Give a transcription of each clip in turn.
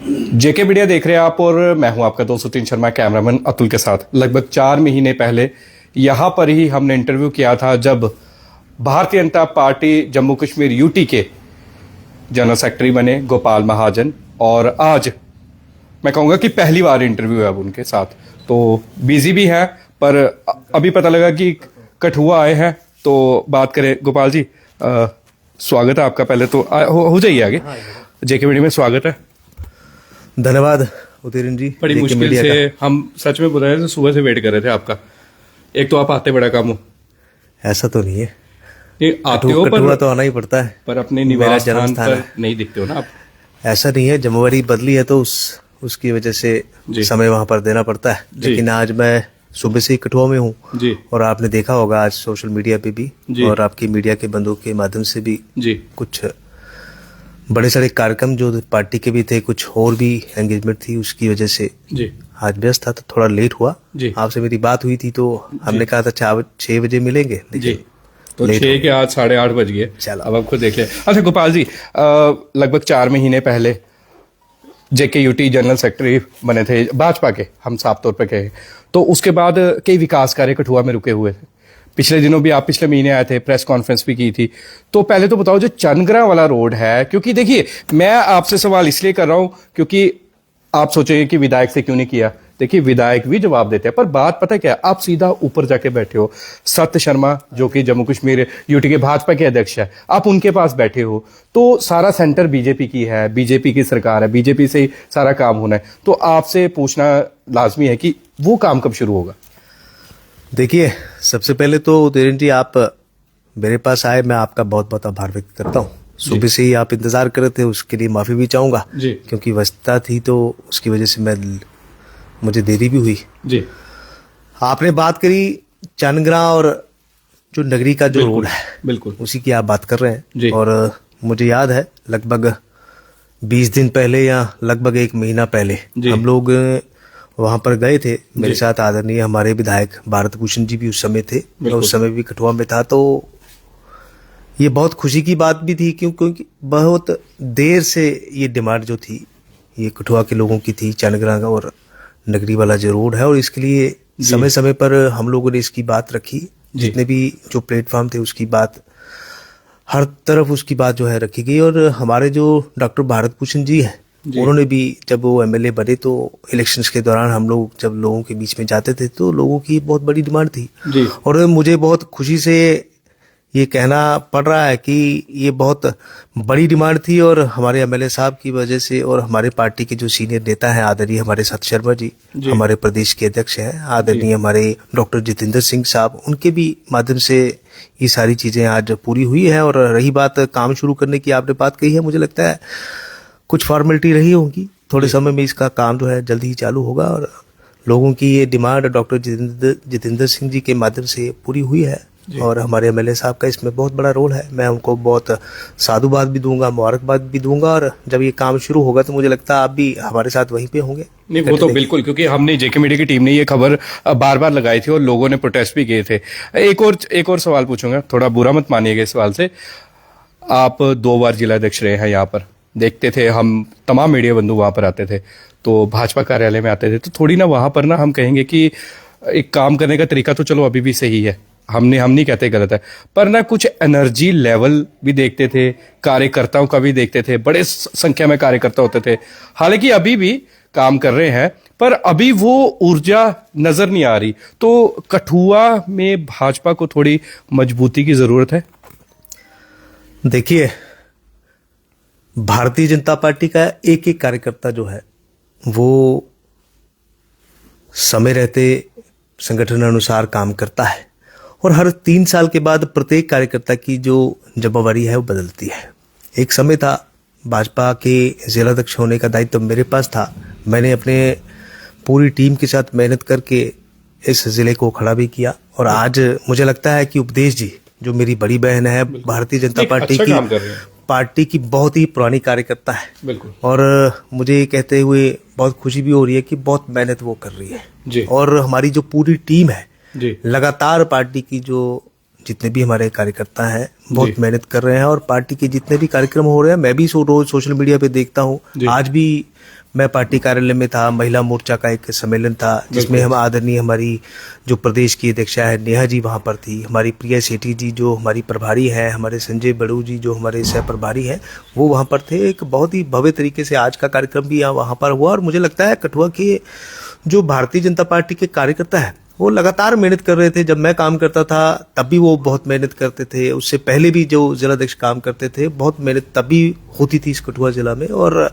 जेके media देख रहे हैं आप और मैं हूं आपका दोस्त सतीन शर्मा, कैमरामैन अतुल के साथ। लगभग 4 महीने पहले यहां पर ही हमने इंटरव्यू किया था जब भारतीय जनता पार्टी जम्मू कश्मीर यूटी के जनरल सेक्रेटरी बने गोपाल महाजन, और आज मैं कहूंगा कि पहली बार इंटरव्यू है अब उनके साथ। तो बिजी भी है, पर अभी पता लगा कि कठुआ आए हैं तो बात करें। गोपाल जी, स्वागत है आपका। पहले तो हो जाइए आगे। जेके मीडिया में स्वागत है। धन्यवाद उदयन जी। बड़ी मुश्किल से हम सच में बोल रहे थे, सुबह से वेट कर रहे थे आपका। एक तो आप आते बड़ा काम हो, ऐसा तो नहीं है। नहीं आते हो, पर तो आना ही पड़ता है, पर अपने निवास स्थान पर नहीं दिखते हो ना आप। ऐसा नहीं है, जिम्मेवारी बदली है तो उसकी वजह से समय वहां पर देना पड़ता है। लेकिन आज मैं सुबह से ही कठुआ में हूँ जी, और आपने देखा होगा आज सोशल मीडिया पे भी और आपकी मीडिया के बंधुओं के माध्यम से भी जी कुछ बड़े सारे कार्यक्रम जो पार्टी के भी थे, कुछ और भी एंगेजमेंट थी, उसकी वजह से जी आज व्यस्त था तो थोड़ा लेट हुआ। आपसे मेरी बात हुई थी तो हमने कहा था 6 बजे मिलेंगे जी, तो 6 के आज 8:30 बज गए। अब आप खुद देख ले। अच्छा गोपाल जी, लगभग 4 महीने पहले जेके यूटी जनरल सेक्रेटरी बने थे भाजपा के, हम साफ तौर पे कहे तो। उसके बाद कई विकास कार्य कठुआ में रुके हुए थे। पिछले दिनों भी आप पिछले महीने आए थे, प्रेस कॉन्फ्रेंस भी की थी। तो पहले तो बताओ जो चनग्रा वाला रोड है, क्योंकि देखिए मैं आपसे सवाल इसलिए कर रहा हूं क्योंकि आप सोचेंगे कि विधायक से क्यों नहीं किया। देखिए विधायक भी जवाब देते हैं, पर बात पता है क्या, आप सीधा ऊपर जाके बैठे हो। सत्य शर्मा जो कि जम्मू कश्मीर यूटी के भाजपा के अध्यक्ष है, आप उनके पास बैठे हो। तो सारा सेंटर बीजेपी की है, बीजेपी की सरकार है, बीजेपी से ही सारा काम होना है। तो आपसे पूछना लाजमी है कि वो काम कब शुरू होगा। देखिए सबसे पहले तो उदयन जी, आप मेरे पास आए, मैं आपका बहुत बहुत आभार व्यक्त करता हूँ। सुबह से ही आप इंतजार कर रहे थे, उसके लिए माफी भी चाहूंगा क्योंकि व्यस्तता थी तो उसकी वजह से मुझे देरी भी हुई जी। आपने बात करी चनग्रा और जो नगरी का जो रोड है, बिल्कुल उसी की आप बात कर रहे हैं। और मुझे याद है लगभग 20 दिन पहले या लगभग 1 महीना पहले हम लोग वहां पर गए थे। मेरे साथ आदरणीय हमारे विधायक भारत भूषण जी भी उस समय थे, मैं उस समय भी कठुआ में था। तो ये बहुत खुशी की बात भी थी क्योंकि बहुत देर से ये डिमांड जो थी ये कठुआ के लोगों की थी, चनग्रा का और नगरी वाला जो रोड है। और इसके लिए समय समय पर हम लोगों ने इसकी बात रखी, जितने भी जो प्लेटफॉर्म थे उसकी बात, हर तरफ उसकी बात जो है रखी गई। और हमारे जो डॉक्टर भारत भूषण जी हैं, उन्होंने भी जब वो एमएलए बने तो इलेक्शंस के दौरान हम लोग जब लोगों के बीच में जाते थे तो लोगों की बहुत बड़ी डिमांड थी। और मुझे बहुत खुशी से ये कहना पड़ रहा है कि ये बहुत बड़ी डिमांड थी और हमारे एमएलए साहब की वजह से और हमारे पार्टी के जो सीनियर नेता हैं आदरणीय हमारे सत्य शर्मा जी, हमारे प्रदेश के अध्यक्ष हैं, आदरणीय हमारे डॉक्टर जितेंद्र सिंह साहब, उनके भी माध्यम से ये सारी चीजें आज पूरी हुई है। और रही बात काम शुरू करने की, आपने बात कही है, मुझे लगता है कुछ फॉर्मेलिटी रही होगी, थोड़े समय में इसका काम जो है जल्दी ही चालू होगा। और लोगों की ये डिमांड डॉक्टर जितेंद्र सिंह जी के माध्यम से पूरी हुई है और हमारे एमएलए साहब का इसमें बहुत बड़ा रोल है। मैं उनको बहुत साधुवाद भी दूंगा, मुबारकबाद भी दूंगा। और जब ये काम शुरू होगा तो मुझे लगता है आप भी हमारे साथ वहीं पे होंगे। नहीं वो तो बिल्कुल, क्योंकि हमने जेके मीडिया की टीम ने ये खबर बार बार लगाई थी और लोगों ने प्रोटेस्ट भी किए थे। एक और सवाल पूछूंगा, थोड़ा बुरा मत मानिएगा इस सवाल से। आप 2 बार जिला अध्यक्ष रहे हैं, यहाँ पर देखते थे हम, तमाम मीडिया बंधु वहां पर आते थे तो भाजपा कार्यालय में आते थे। तो थोड़ी ना वहां पर ना हम कहेंगे कि एक काम करने का तरीका तो चलो अभी भी सही है, हम नहीं कहते गलत है, पर ना कुछ एनर्जी लेवल भी देखते थे, कार्यकर्ताओं का भी देखते थे, बड़े संख्या में कार्यकर्ता होते थे। हालांकि अभी भी काम कर रहे हैं पर अभी वो ऊर्जा नजर नहीं आ रही। तो कठुआ में भाजपा को थोड़ी मजबूती की जरूरत है। देखिए भारतीय जनता पार्टी का एक एक कार्यकर्ता जो है वो समय रहते संगठन अनुसार काम करता है और हर 3 साल के बाद प्रत्येक कार्यकर्ता की जो जिम्मेवारी है वो बदलती है। एक समय था भाजपा के जिलाध्यक्ष होने का दायित्व मेरे पास था, मैंने अपने पूरी टीम के साथ मेहनत करके इस जिले को खड़ा भी किया। और आज मुझे लगता है कि उपदेश जी जो मेरी बड़ी बहन है, भारतीय जनता पार्टी की बहुत ही पुरानी कार्यकर्ता है और मुझे ये कहते हुए बहुत खुशी भी हो रही है कि बहुत मेहनत वो कर रही है। और हमारी जो पूरी टीम है लगातार पार्टी की जो जितने भी हमारे कार्यकर्ता हैं बहुत मेहनत कर रहे हैं और पार्टी के जितने भी कार्यक्रम हो रहे हैं मैं भी रोज सोशल मीडिया पे देखता हूँ। आज भी मैं पार्टी कार्यालय में था, महिला मोर्चा का एक सम्मेलन था जिसमें हम आदरणीय हमारी जो प्रदेश की अध्यक्षा है नेहा जी वहाँ पर थी, हमारी प्रिया सेठी जी जो हमारी प्रभारी है, हमारे संजय बड़ू जी जो हमारे सह प्रभारी हैं वो वहाँ पर थे। एक बहुत ही भव्य तरीके से आज का कार्यक्रम भी वहाँ पर हुआ और मुझे लगता है कठुआ के जो भारतीय जनता पार्टी के कार्यकर्ता है वो लगातार मेहनत कर रहे थे। जब मैं काम करता था तब भी वो बहुत मेहनत करते थे, उससे पहले भी जो जिलाध्यक्ष काम करते थे बहुत मेहनत तब भी होती थी इस कठुआ जिला में। और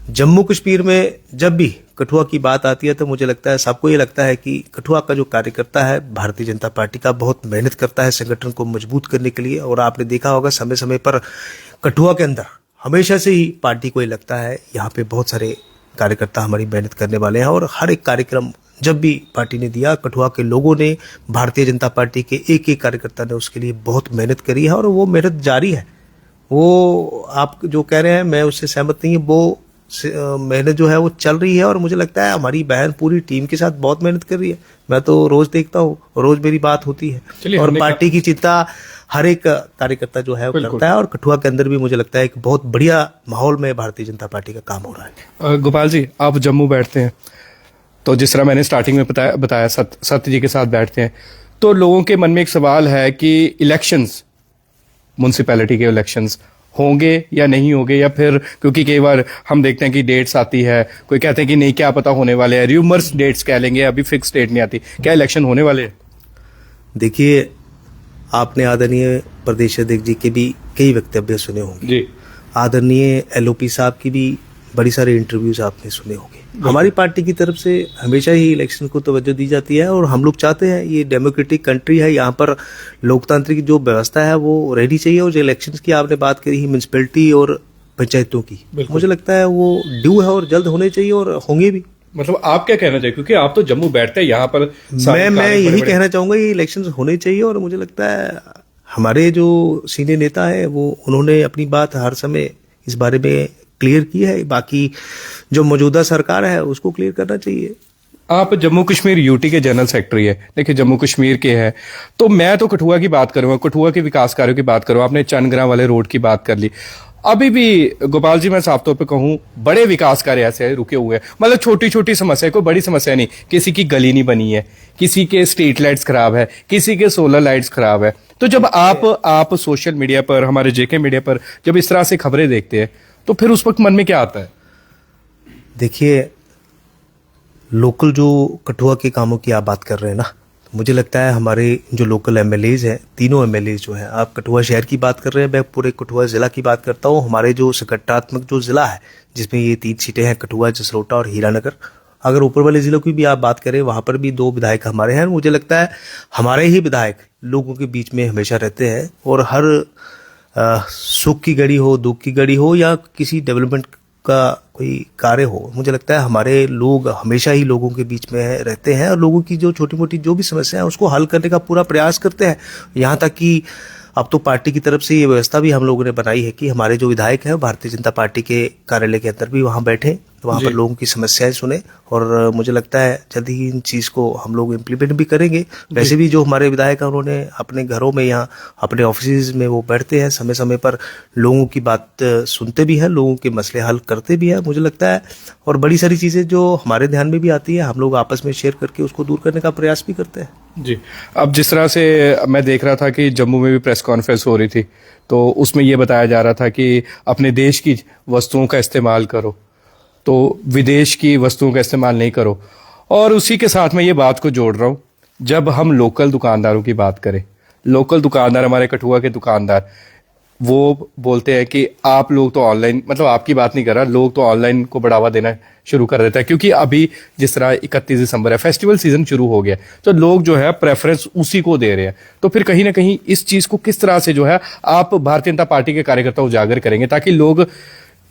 जम्मू कश्मीर में जब भी कठुआ की बात आती है तो मुझे लगता है सबको ये लगता है कि कठुआ का जो कार्यकर्ता है भारतीय जनता पार्टी का बहुत मेहनत करता है संगठन को मजबूत करने के लिए। और आपने देखा होगा समय समय पर कठुआ के अंदर हमेशा से ही पार्टी को ये लगता है यहाँ पे बहुत सारे कार्यकर्ता हमारी मेहनत करने वाले हैं और हर एक कार्यक्रम जब भी पार्टी ने दिया कठुआ के लोगों ने, भारतीय जनता पार्टी के एक एक कार्यकर्ता ने उसके लिए बहुत मेहनत करी है और वो मेहनत जारी है। वो आप जो कह रहे हैं मैं उससे सहमत नहीं हूँ, वो मेहनत जो है वो चल रही है और मुझे लगता है हमारी बहन पूरी टीम के साथ बहुत मेहनत कर रही है। मैं तो रोज देखता हूँ, रोज मेरी बात होती है और पार्टी की चिंता हर एक कार्यकर्ता जो है वो करता है और कठुआ के अंदर भी मुझे लगता है एक बहुत बढ़िया माहौल में भारतीय जनता पार्टी का काम हो रहा है। गोपाल जी, आप जम्मू बैठते हैं तो जिस तरह मैंने स्टार्टिंग में बताया सत्य जी के साथ बैठते हैं तो लोगों के मन में एक सवाल है कि इलेक्शंस, म्युनिसिपैलिटी के इलेक्शंस होंगे या नहीं होंगे, या फिर क्योंकि कई बार हम देखते हैं कि डेट्स आती है, कोई कहते हैं कि नहीं क्या पता होने वाले हैं, र्यूमर्स डेट्स कह लेंगे, अभी फिक्स डेट नहीं आती, क्या इलेक्शन होने वाले हैं? देखिए, आपने आदरणीय प्रदेश अध्यक्ष जी के भी कई वक्तव्य सुने होंगे जी, आदरणीय एलओपी साहब की भी बड़ी सारे इंटरव्यूज आपने सुने होंगे। हमारी पार्टी की तरफ से हमेशा ही इलेक्शन को तवज्जो दी जाती है और हम लोग चाहते हैं ये डेमोक्रेटिक कंट्री है, यहाँ पर लोकतांत्रिक जो व्यवस्था है वो रहनी चाहिए। और जो इलेक्शंस की आपने बात करी है म्यूनिसिपैलिटी और पंचायतों की, मुझे लगता है वो ड्यू है और जल्द होने चाहिए और होंगे भी। मतलब आप क्या कहना चाहिए, क्योंकि आप तो जम्मू बैठते हैं यहाँ पर, मैं यही कहना चाहूंगा ये इलेक्शंस होने चाहिए और मुझे लगता है हमारे जो सीनियर नेता है वो उन्होंने अपनी बात हर समय इस बारे में क्लियर की है। बाकी जो मौजूदा सरकार है उसको क्लियर करना चाहिए। आप जम्मू कश्मीर यूटी के जनरल सेक्रेटरी है, देखिए जम्मू कश्मीर के हैं, तो मैं तो कठुआ की बात करूंगा, कठुआ के विकास कार्यों की बात करूँ। आपने चंदग्राम वाले रोड की बात कर ली, अभी भी गोपाल जी मैं साफ तौर पे कहूं बड़े विकास कार्य ऐसे रुके हुए हैं। मतलब छोटी छोटी समस्या, कोई बड़ी समस्या नहीं, किसी की गली नहीं बनी है, किसी के स्ट्रीट लाइट्स खराब है, किसी के सोलर लाइट्स खराब है। तो जब आप सोशल मीडिया पर, हमारे जेके मीडिया पर जब इस तरह से खबरें देखते हैं तो फिर उस वक्त मन में क्या आता है? देखिए, लोकल जो कठुआ के कामों की आप बात कर रहे हैं ना, मुझे लगता है हमारे जो लोकल एमएलएज हैं, तीनों एमएलएज जो हैं, आप कठुआ शहर की बात कर रहे हैं, मैं पूरे कठुआ जिला की बात करता हूँ। हमारे जो संगठनात्मक जो जिला है जिसमें ये 3 सीटें हैं, कठुआ, जसरोटा और हीरानगर, अगर ऊपर वाले जिलों की भी आप बात करें वहां पर भी 2 विधायक हमारे हैं। मुझे लगता है हमारे ही विधायक लोगों के बीच में हमेशा रहते हैं और हर सुख की घड़ी हो, दुख की घड़ी हो या किसी डेवलपमेंट का कोई कार्य हो, मुझे लगता है हमारे लोग हमेशा ही लोगों के बीच में रहते हैं और लोगों की जो छोटी मोटी जो भी समस्या है उसको हल करने का पूरा प्रयास करते हैं। यहाँ तक कि अब तो पार्टी की तरफ से ये व्यवस्था भी हम लोगों ने बनाई है कि हमारे जो विधायक हैं भारतीय जनता पार्टी के कार्यालय के अंदर भी वहाँ बैठे, वहाँ पर लोगों की समस्याएं सुने और मुझे लगता है जल्द ही इन चीज को हम लोग इम्प्लीमेंट भी करेंगे। वैसे भी जो हमारे विधायक हैं उन्होंने अपने घरों में, यहाँ अपने ऑफिस में वो बैठते हैं, समय समय पर लोगों की बात सुनते भी हैं, लोगों के मसले हल करते भी हैं, मुझे लगता है। और बड़ी सारी चीजें जो हमारे ध्यान में भी आती है हम लोग आपस में शेयर करके उसको दूर करने का प्रयास भी करते हैं। जी, अब जिस तरह से मैं देख रहा था कि जम्मू में भी प्रेस कॉन्फ्रेंस हो रही थी तो उसमें ये बताया जा रहा था कि अपने देश की वस्तुओं का इस्तेमाल करो, तो विदेश की वस्तुओं का इस्तेमाल नहीं करो। और उसी के साथ मैं ये बात को जोड़ रहा हूँ, जब हम लोकल दुकानदारों की बात करें, लोकल दुकानदार, हमारे कठुआ के दुकानदार, वो बोलते हैं कि आप लोग तो ऑनलाइन, मतलब आपकी बात नहीं कर रहा, लोग तो ऑनलाइन को बढ़ावा देना शुरू कर देता है, क्योंकि अभी जिस तरह 31 दिसंबर है, फेस्टिवल सीजन शुरू हो गया, तो लोग जो है प्रेफरेंस उसी को दे रहे हैं। तो फिर कहीं ना कहीं इस चीज को किस तरह से जो है आप भारतीय जनता पार्टी के कार्यकर्ता उजागर करेंगे ताकि लोग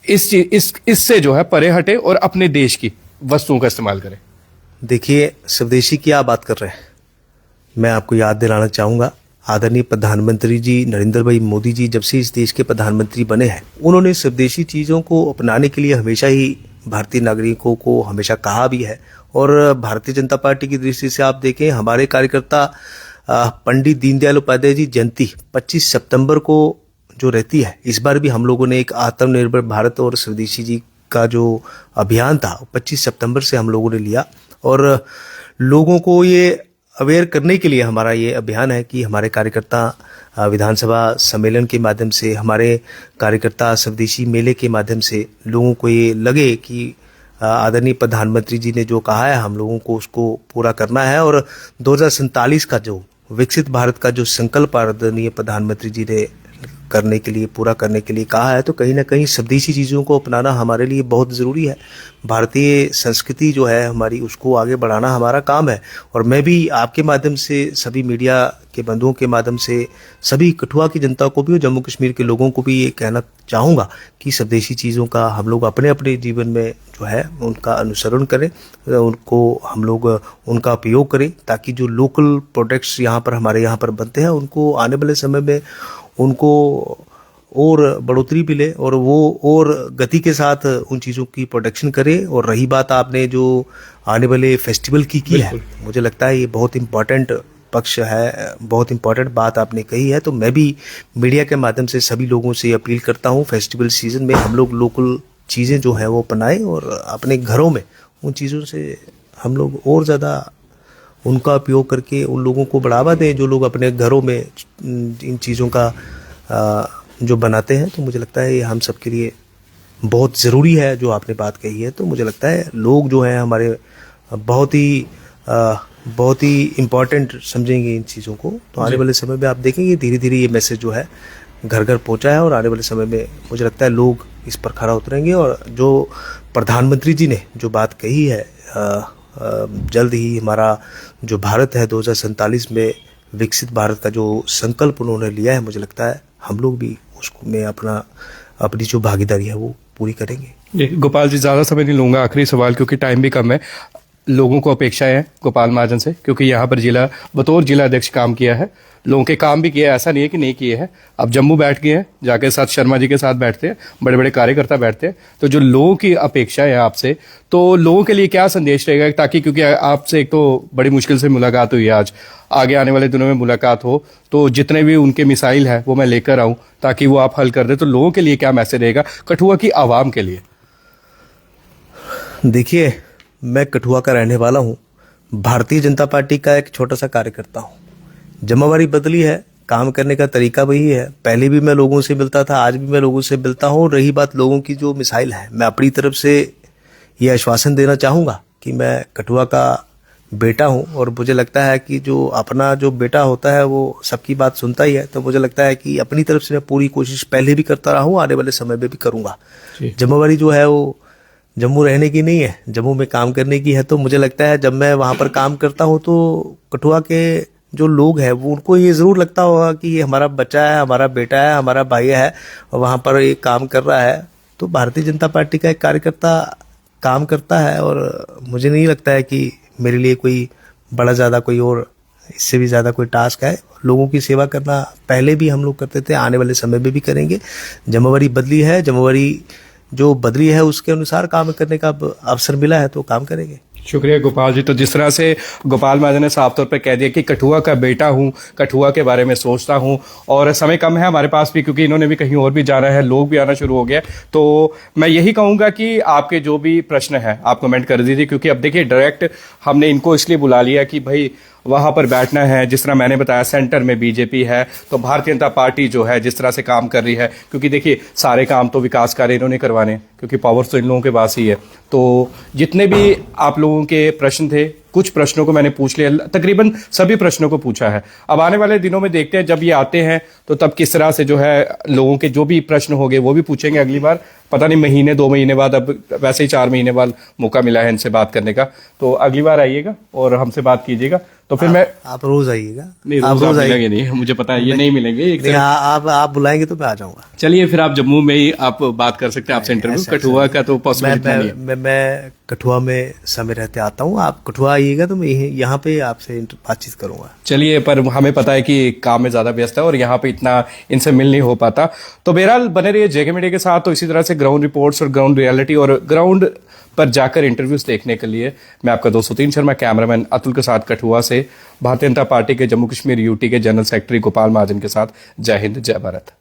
इससे जो है परे हटे और अपने देश की वस्तुओं का इस्तेमाल करें? देखिए, स्वदेशी की आप बात कर रहे हैं, मैं आपको याद दिलाना चाहूंगा आदरणीय प्रधानमंत्री जी नरेंद्र भाई मोदी जी जब से इस देश के प्रधानमंत्री बने हैं, उन्होंने स्वदेशी चीज़ों को अपनाने के लिए हमेशा ही भारतीय नागरिकों को हमेशा कहा भी है। और भारतीय जनता पार्टी की दृष्टि से आप देखें, हमारे कार्यकर्ता पंडित दीनदयाल उपाध्याय जी जयंती 25 सितंबर को जो रहती है, इस बार भी हम लोगों ने एक आत्मनिर्भर भारत और स्वदेशी जी का जो अभियान था 25 सितंबर से हम लोगों ने लिया, और लोगों को ये अवेयर करने के लिए हमारा ये अभियान है कि हमारे कार्यकर्ता विधानसभा सम्मेलन के माध्यम से, हमारे कार्यकर्ता स्वदेशी मेले के माध्यम से लोगों को ये लगे कि आदरणीय प्रधानमंत्री जी ने जो कहा है हम लोगों को उसको पूरा करना है, और 2047 का जो विकसित भारत का जो संकल्प आदरणीय प्रधानमंत्री जी ने करने के लिए, पूरा करने के लिए कहा है, तो कहीं ना कहीं स्वदेशी चीज़ों को अपनाना हमारे लिए बहुत ज़रूरी है। भारतीय संस्कृति जो है हमारी, उसको आगे बढ़ाना हमारा काम है। और मैं भी आपके माध्यम से, सभी मीडिया के बंधुओं के माध्यम से, सभी कठुआ की जनता को भी और जम्मू कश्मीर के लोगों को भी ये कहना चाहूँगा कि स्वदेशी चीज़ों का हम लोग अपने अपने जीवन में जो है उनका अनुसरण करें, उनको हम लोग उनका उपयोग करें, ताकि जो लोकल प्रोडक्ट्स यहाँ पर हमारे यहाँ पर बनते हैं उनको आने वाले समय में उनको और बढ़ोतरी मिले और वो और गति के साथ उन चीज़ों की प्रोडक्शन करे। और रही बात आपने जो आने वाले फेस्टिवल की है, मुझे लगता है ये बहुत इम्पोर्टेंट पक्ष है, बहुत इम्पोर्टेंट बात आपने कही है। तो मैं भी मीडिया के माध्यम से सभी लोगों से अपील करता हूँ, फेस्टिवल सीजन में हम लोग लोकल चीज़ें जो है वो अपनाएं और अपने घरों में उन चीज़ों से हम लोग और ज़्यादा उनका उपयोग करके उन लोगों को बढ़ावा दें जो लोग अपने घरों में इन चीज़ों का जो बनाते हैं। तो मुझे लगता है ये हम सब के लिए बहुत ज़रूरी है जो आपने बात कही है। तो मुझे लगता है लोग जो हैं हमारे बहुत ही इम्पोर्टेंट समझेंगे इन चीज़ों को। तो आने वाले समय में आप देखेंगे धीरे धीरे ये मैसेज जो है घर घर पहुंचा है, और आने वाले समय में मुझे लगता है लोग इस पर खरा उतरेंगे। और जो प्रधानमंत्री जी ने जो बात कही है, जल्द ही हमारा जो भारत है 2047 में विकसित भारत का जो संकल्प उन्होंने लिया है, मुझे लगता है हम लोग भी उसको में अपनी जो भागीदारी है वो पूरी करेंगे। जी गोपाल जी, ज़्यादा समय नहीं लूँगा, आखिरी सवाल क्योंकि टाइम भी कम है। लोगों को अपेक्षाएं हैं गोपाल महाजन से, क्योंकि यहाँ पर बतौर जिला अध्यक्ष काम किया है, लोगों के काम भी किया है, ऐसा नहीं है कि नहीं किए हैं। अब जम्मू बैठ गए हैं, जाके साथ शर्मा जी के साथ बैठते हैं, बड़े बड़े कार्यकर्ता बैठते हैं। तो जो लोगों की अपेक्षाएं हैं आपसे, तो लोगों के लिए क्या संदेश रहेगा, ताकि क्योंकि आपसे एक तो बड़ी मुश्किल से मुलाकात हुई है, आज आगे आने वाले दिनों में मुलाकात हो, तो जितने भी उनके मिसाइल है वो मैं लेकर आऊँ ताकि वो आप हल कर दे। तो लोगों के लिए क्या मैसेज रहेगा, कठुआ की आवाम के लिए? देखिए, मैं कठुआ का रहने वाला हूँ, भारतीय जनता पार्टी का एक छोटा सा कार्यकर्ता हूँ। जिम्मेवारी बदली है, काम करने का तरीका वही है। पहले भी मैं लोगों से मिलता था, आज भी मैं लोगों से मिलता हूँ। रही बात लोगों की जो मिसाइल है, मैं अपनी तरफ से ये आश्वासन देना चाहूँगा कि मैं कठुआ का बेटा हूँ, और मुझे लगता है कि जो अपना जो बेटा होता है वो सबकी बात सुनता ही है। तो मुझे लगता है कि अपनी तरफ से मैं पूरी कोशिश पहले भी करता रहा हूँ, आने वाले समय में भी करूँगा। जिम्मेवारी जो है वो जम्मू रहने की नहीं है, जम्मू में काम करने की है। तो मुझे लगता है जब मैं वहाँ पर काम करता हूँ तो कठुआ के जो लोग हैं वो उनको ये ज़रूर लगता होगा कि ये हमारा बच्चा है, हमारा बेटा है, हमारा भाई है, और वहाँ पर ये काम कर रहा है। तो भारतीय जनता पार्टी का एक कार्यकर्ता काम करता है, और मुझे नहीं लगता है कि मेरे लिए कोई बड़ा ज़्यादा कोई और इससे भी ज़्यादा कोई टास्क है। लोगों की सेवा करना पहले भी हम लोग करते थे, आने वाले समय में भी करेंगे। जिम्मेवारी बदली है, जिम्मेवारी जो बदली है उसके अनुसार काम करने का अवसर मिला है तो काम करेंगे। शुक्रिया गोपाल जी। तो जिस तरह से गोपाल महाजन ने साफ तौर पर कह दिया कि कठुआ का बेटा हूं, कठुआ के बारे में सोचता हूं, और समय कम है हमारे पास भी क्योंकि इन्होंने भी कहीं और भी जाना है, लोग भी आना शुरू हो गए। तो मैं यही कहूंगा कि आपके जो भी प्रश्न है आप कमेंट कर दीजिए, क्योंकि अब देखिए डायरेक्ट हमने इनको इसलिए बुला लिया कि भाई वहां पर बैठना है। जिस तरह मैंने बताया सेंटर में बीजेपी है, तो भारतीय जनता पार्टी जो है जिस तरह से काम कर रही है, क्योंकि देखिए सारे काम तो विकास कार्य इन्होंने करवाने, क्योंकि पावर तो इन लोगों के पास ही है। तो जितने भी आप लोगों के प्रश्न थे, कुछ प्रश्नों को मैंने पूछ लिया, तकरीबन सभी प्रश्नों को पूछा है। अब आने वाले दिनों में देखते हैं जब ये आते हैं तो तब किस तरह से जो है लोगों के जो भी प्रश्न हो गए वो भी पूछेंगे अगली बार। पता नहीं महीने 2 महीने बाद, अब वैसे ही 4 महीने बाद मौका मिला है इनसे बात करने का। तो अगली बार आइएगा और हमसे बात कीजिएगा। तो फिर आप रोज आइएगा? नहीं, रोज मिलेंगे नहीं, मुझे पता है ये नहीं मिलेंगे। आप बुलाएंगे तो मैं आ जाऊंगा। चलिए फिर आप जम्मू में ही आप बात कर सकते हैं, आपसे इंटरव्यू। कठुआ का तो पॉसिबिलिटी नहीं है। मैं कठुआ में समय रहते आता हूँ, आप कठुआ आइएगा तो मैं यहाँ पे आपसे बातचीत करूंगा। चलिए, पर हमें पता है कि काम में ज्यादा व्यस्त है और यहाँ पे इतना इनसे मिल नहीं हो पाता। तो बहरहाल बने रहिए जेके मीडिया के साथ। तो इसी तरह से ग्राउंड रिपोर्ट्स और ग्राउंड रियलिटी और ग्राउंड पर जाकर इंटरव्यूज देखने के लिए मैं आपका 203 शर्मा कैमरामैन अतुल के साथ कठुआ से भारतीय जनता पार्टी के जम्मू कश्मीर यूटी के जनरल सेक्रेटरी गोपाल महाजन के साथ। जय हिंद, जय भारत।